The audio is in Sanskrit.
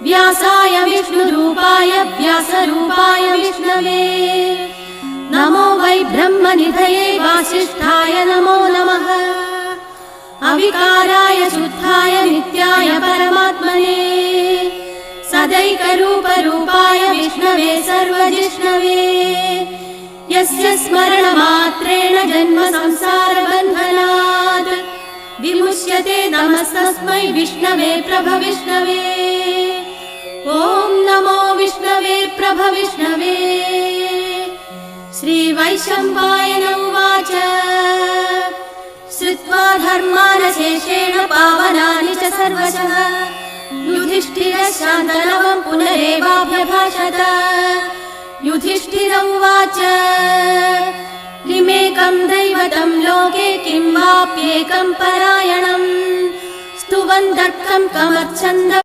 व्यासाय विष्णुरूपाय व्यासरूपाय विष्णवे नमो वै ब्रह्मनिधये वासिष्ठाय नमो नमः अविकाराय शुद्धाय नित्याय परमात्मने सदैकरूपरूपाय विष्णवे सर्वजिष्णवे यस्य स्मरणमात्रेण जन्म संसारबन्धनात् विमुच्यते नमस्तस्मै विष्णवे प्रभविष्णवे ॐ नमो विष्णवे प्रभविष्णवे श्रीवैशम्पायन उवाच श्रुत्वा धर्मानशेषेण पावनानि च सर्वशः युधिष्ठिरः शान्तनवं पुनरेवाभ्यभाषत युधिष्ठिर उवाच किमेकं दैवतं लोके किं वाप्येकं परायणम् स्तुवन्तः कमर्च्छन्द